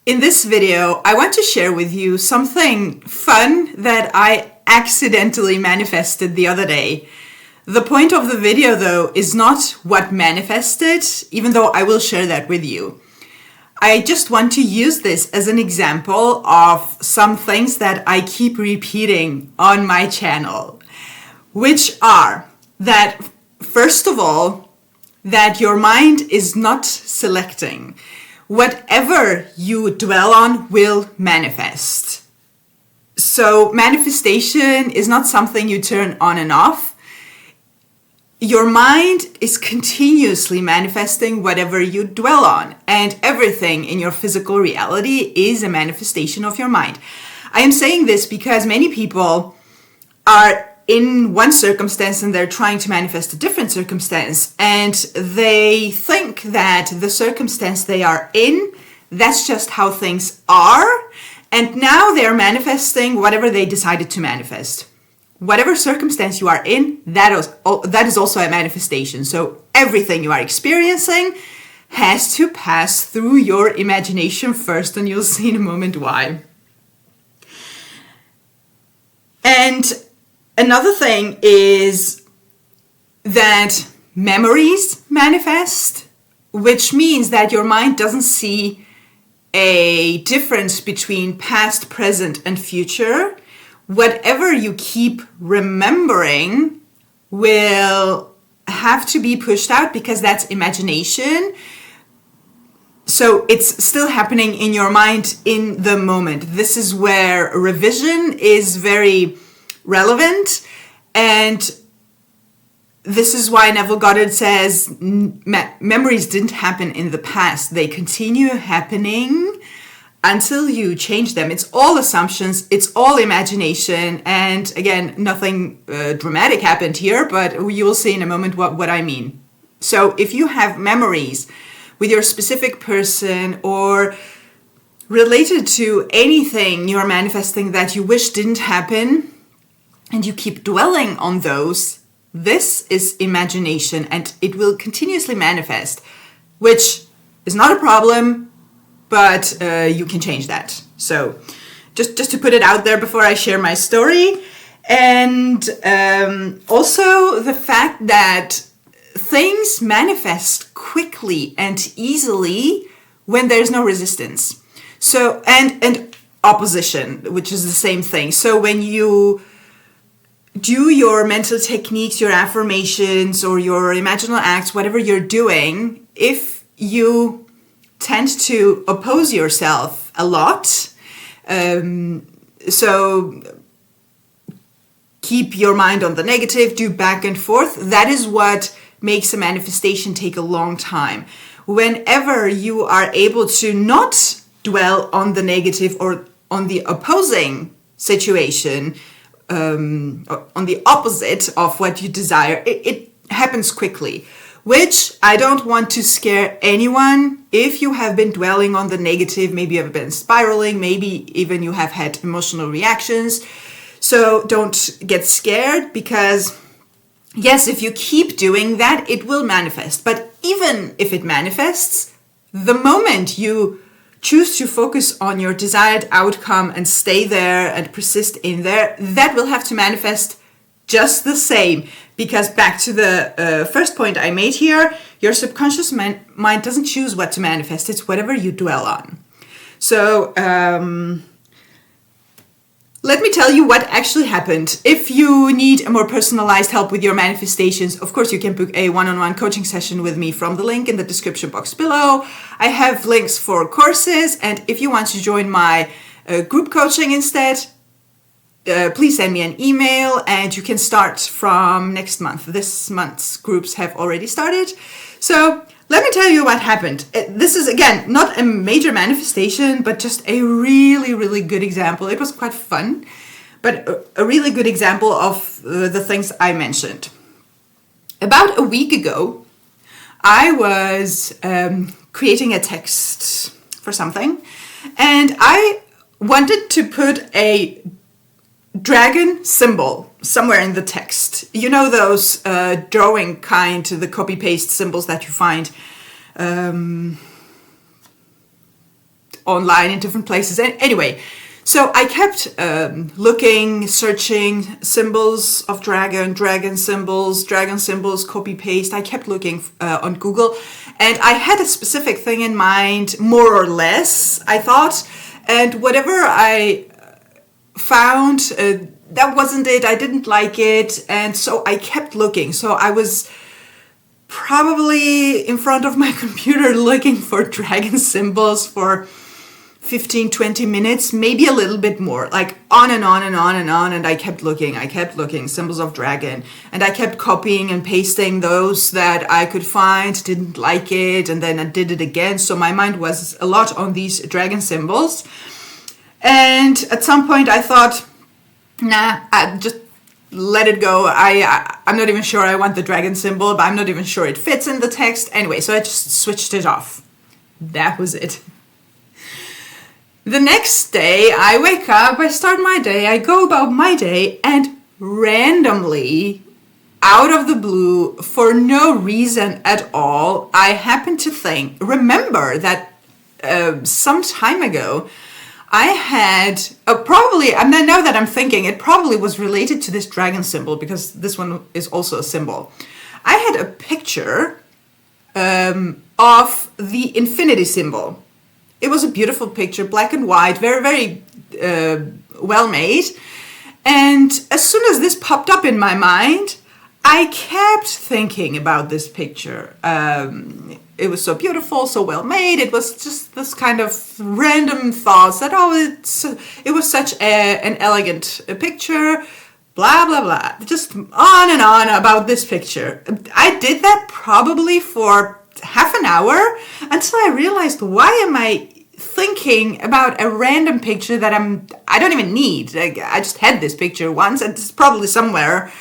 In this video, I want to share with you something fun that I accidentally manifested the other day. The point of the video, though, is not what manifested, even though I will share that with you. I just want to use this as an example of some things that I keep repeating on my channel, which are that, first of all, that your mind is not selecting. Whatever you dwell on will manifest. So manifestation is not something you turn on and off. Your mind is continuously manifesting whatever you dwell on, and everything in your physical reality is a manifestation of your mind. I am saying this because many people are in one circumstance and they're trying to manifest a different circumstance, and they think that the circumstance they are in, that's just how things are, and now they're manifesting whatever they decided to manifest. Whatever circumstance you are in, that is also a manifestation. So everything you are experiencing has to pass through your imagination first, and you'll see in a moment why. And another thing is that memories manifest, which means that your mind doesn't see a difference between past, present, and future. Whatever you keep remembering will have to be pushed out because that's imagination. So it's still happening in your mind in the moment. This is where revision is very relevant, and this is why Neville Goddard says memories didn't happen in the past. They continue happening until you change them. It's all assumptions, it's all imagination, and again, nothing dramatic happened here, but you will see in a moment what I mean. So if you have memories with your specific person or related to anything you're manifesting that you wish didn't happen, and you keep dwelling on those, this is imagination, and it will continuously manifest, which is not a problem, but you can change that. So just to put it out there before I share my story. And also the fact that things manifest quickly and easily when there's no resistance. So, and opposition, which is the same thing. So when you do your mental techniques, your affirmations, or your imaginal acts, whatever you're doing, if you tend to oppose yourself a lot, so keep your mind on the negative, do back and forth, that is what makes a manifestation take a long time. Whenever you are able to not dwell on the negative or on the opposing situation, on the opposite of what you desire, it happens quickly, which I don't want to scare anyone. If you have been dwelling on the negative, maybe you have been spiraling, maybe even you have had emotional reactions. So don't get scared, because yes, if you keep doing that, it will manifest. But even if it manifests, the moment you choose to focus on your desired outcome and stay there and persist in there, that will have to manifest just the same. Because back to the first point I made here, your subconscious mind doesn't choose what to manifest, it's whatever you dwell on. So let me tell you what actually happened. If you need a more personalized help with your manifestations, of course you can book a one-on-one coaching session with me from the link in the description box below. I have links for courses, and if you want to join my group coaching instead, please send me an email, and you can start from next month. This month's groups have already started. So let me tell you what happened. This is, again, not a major manifestation, but just a really, really good example. It was quite fun, but a really good example of the things I mentioned. About a week ago, I was creating a text for something, and I wanted to put a dragon symbol somewhere in the text. You know those drawing kind, the copy-paste symbols that you find online in different places. Anyway, so I kept looking, searching symbols of dragon symbols, copy paste. I kept looking on Google, and I had a specific thing in mind, more or less, I thought. And whatever I found, that wasn't it. I didn't like it. And so I kept looking. So I was probably in front of my computer looking for dragon symbols for 15, 20 minutes, maybe a little bit more, like on and on and on and on. And I kept looking, symbols of dragon. And I kept copying and pasting those that I could find, didn't like it. And then I did it again. So my mind was a lot on these dragon symbols. And at some point I thought, nah, I just let it go. I'm not even sure I want the dragon symbol, but I'm not even sure it fits in the text. Anyway, so I just switched it off. That was it. The next day, I wake up, I start my day, I go about my day, and randomly, out of the blue, for no reason at all, I happen to remember that some time ago, I had probably, and now that I'm thinking, it probably was related to this dragon symbol, because this one is also a symbol. I had a picture of the infinity symbol. It was a beautiful picture, black and white, very, very well made. And as soon as this popped up in my mind, I kept thinking about this picture. It was so beautiful, so well made. It was just this kind of random thoughts that, it was such an elegant picture, blah, blah, blah. Just on and on about this picture. I did that probably for half an hour until I realized, why am I thinking about a random picture that I don't even need? I just had this picture once, and it's probably somewhere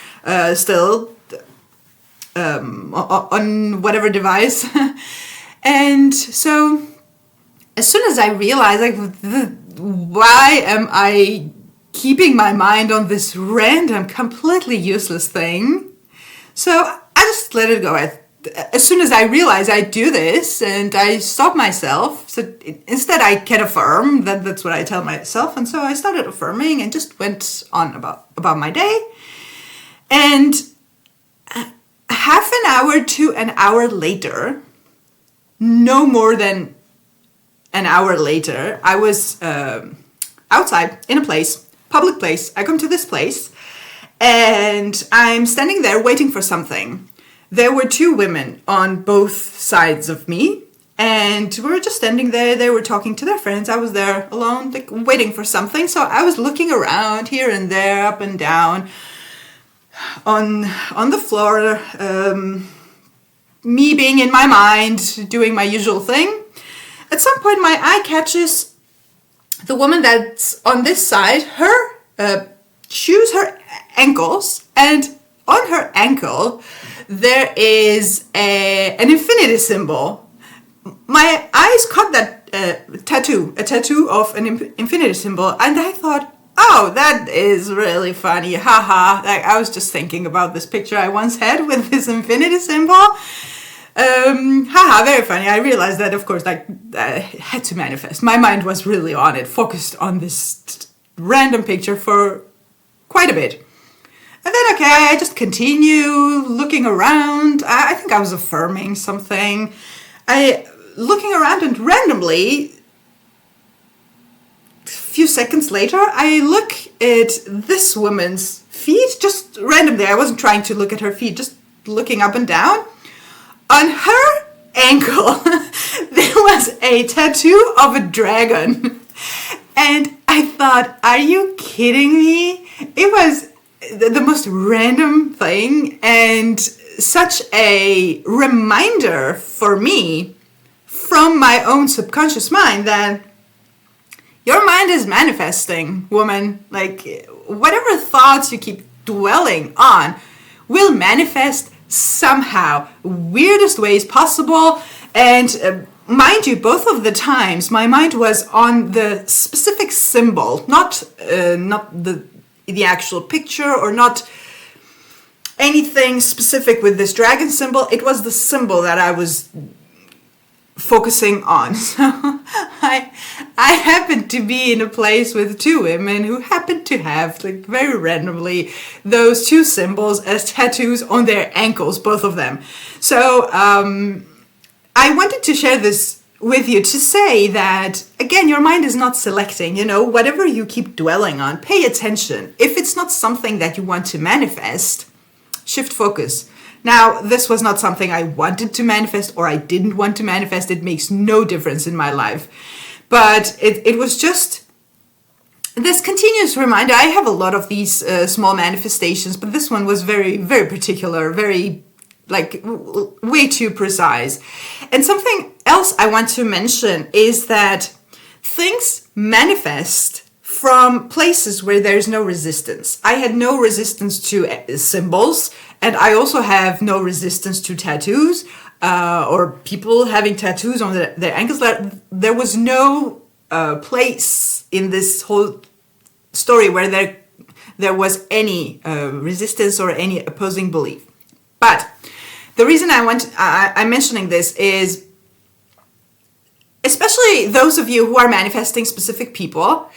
still on whatever device. And so as soon as I realized, why am I keeping my mind on this random, completely useless thing? So I just let it go. As soon as I realize I do this, and I stop myself, so instead I can affirm, that's what I tell myself. And so I started affirming and just went on about my day. And half an hour to an hour later, no more than an hour later, I was outside in a place, public place. I come to this place, and I'm standing there waiting for something. There were two women on both sides of me, and we were just standing there. They were talking to their friends. I was there alone, waiting for something. So I was looking around here and there, up and down, on the floor, me being in my mind, doing my usual thing. At some point, my eye catches the woman that's on this side, her shoes, her ankles, and on her ankle, there is an infinity symbol. My eyes caught that a tattoo of an infinity symbol, and I thought, oh, that is really funny, haha. I was just thinking about this picture I once had with this infinity symbol. Haha, very funny. I realized that, of course, I had to manifest. My mind was really on it, focused on this random picture for quite a bit. And then, I just continue looking around. I think I was affirming something. Looking around, and randomly, a few seconds later, I look at this woman's feet, just randomly. I wasn't trying to look at her feet, just looking up and down. On her ankle, there was a tattoo of a dragon. And I thought, are you kidding me? It was the most random thing, and such a reminder for me from my own subconscious mind that your mind is manifesting, woman. Whatever thoughts you keep dwelling on will manifest somehow, weirdest ways possible. And mind you, both of the times my mind was on the specific symbol, not the actual picture, or not anything specific with this dragon symbol. It was the symbol that I was focusing on. So I happened to be in a place with two women who happened to have, like very randomly, those two symbols as tattoos on their ankles, both of them. So I wanted to share this with you to say that, again, your mind is not selecting, whatever you keep dwelling on, pay attention. If it's not something that you want to manifest, shift focus. Now, this was not something I wanted to manifest or I didn't want to manifest. It makes no difference in my life. But it was just this continuous reminder. I have a lot of these small manifestations, but this one was very, very particular, very, way too precise. And something else I want to mention is that things manifest from places where there's no resistance. I had no resistance to symbols, and I also have no resistance to tattoos or people having tattoos on their ankles. There was no place in this whole story where there was any resistance or any opposing belief. But the reason I'm mentioning this is, especially those of you who are manifesting specific people,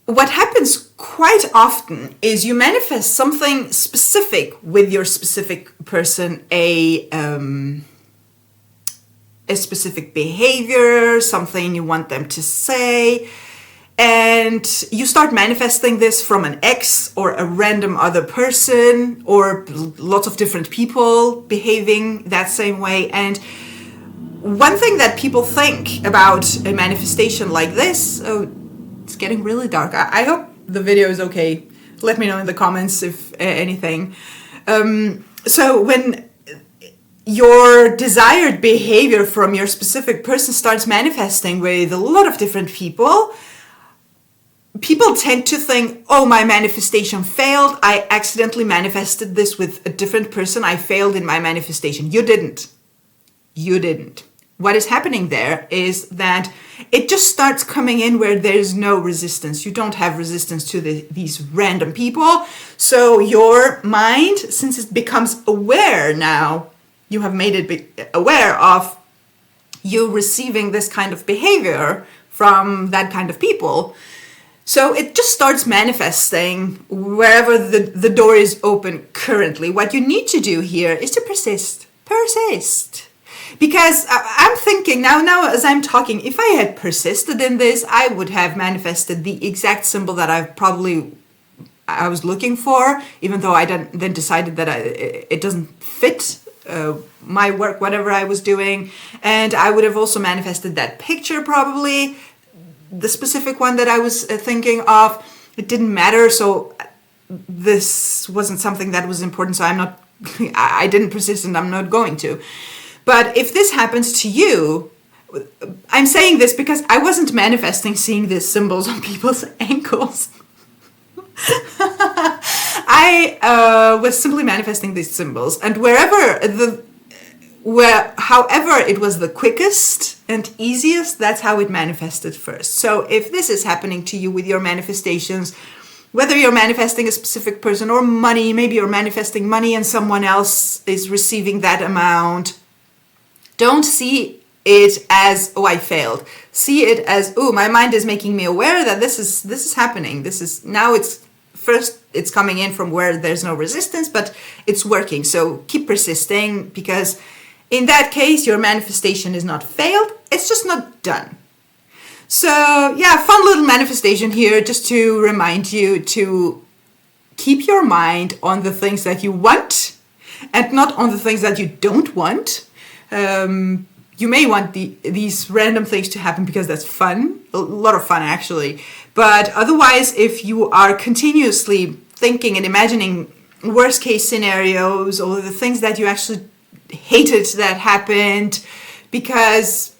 what happens quite often is you manifest something specific with your specific person, a specific behavior, something you want them to say, and you start manifesting this from an ex or a random other person or lots of different people behaving that same way. And one thing that people think about a manifestation like this, it's getting really dark. I hope the video is okay. Let me know in the comments if anything. So when your desired behavior from your specific person starts manifesting with a lot of different people tend to think, oh, my manifestation failed. I accidentally manifested this with a different person. I failed in my manifestation. You didn't. What is happening there is that it just starts coming in where there's no resistance. You don't have resistance to these random people. So your mind, since it becomes aware now, you have made it aware of you receiving this kind of behavior from that kind of people. So it just starts manifesting wherever the door is open currently. What you need to do here is to persist. Because I'm thinking now as I'm talking, if I had persisted in this, I would have manifested the exact symbol that I was looking for, even though I then decided that it doesn't fit my work, whatever I was doing. And I would have also manifested that picture probably, the specific one that I was thinking of. It didn't matter, so this wasn't something that was important, so I didn't persist and I'm not going to. But if this happens to you, I'm saying this because I wasn't manifesting seeing these symbols on people's ankles. I was simply manifesting these symbols, and however it was the quickest and easiest, that's how it manifested first. So if this is happening to you with your manifestations, whether you're manifesting a specific person or money, maybe you're manifesting money and someone else is receiving that amount, don't see it as, oh, I failed. See it as, oh, my mind is making me aware that this is happening. It's coming in from where there's no resistance, but it's working. So keep persisting, because in that case, your manifestation is not failed. It's just not done. So yeah, fun little manifestation here, just to remind you to keep your mind on the things that you want and not on the things that you don't want. You may want these random things to happen because that's fun, a lot of fun actually. But otherwise, if you are continuously thinking and imagining worst case scenarios or the things that you actually hated that happened, because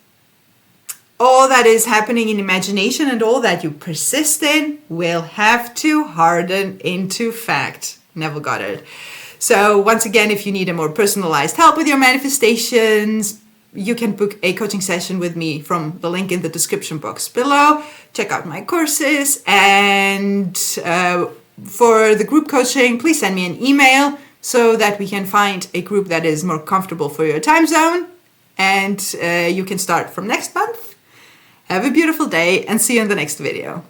all that is happening in imagination and all that you persist in will have to harden into fact. Neville Goddard. So once again, if you need a more personalized help with your manifestations, you can book a coaching session with me from the link in the description box below. Check out my courses, and for the group coaching, please send me an email so that we can find a group that is more comfortable for your time zone, and you can start from next month. Have a beautiful day and see you in the next video.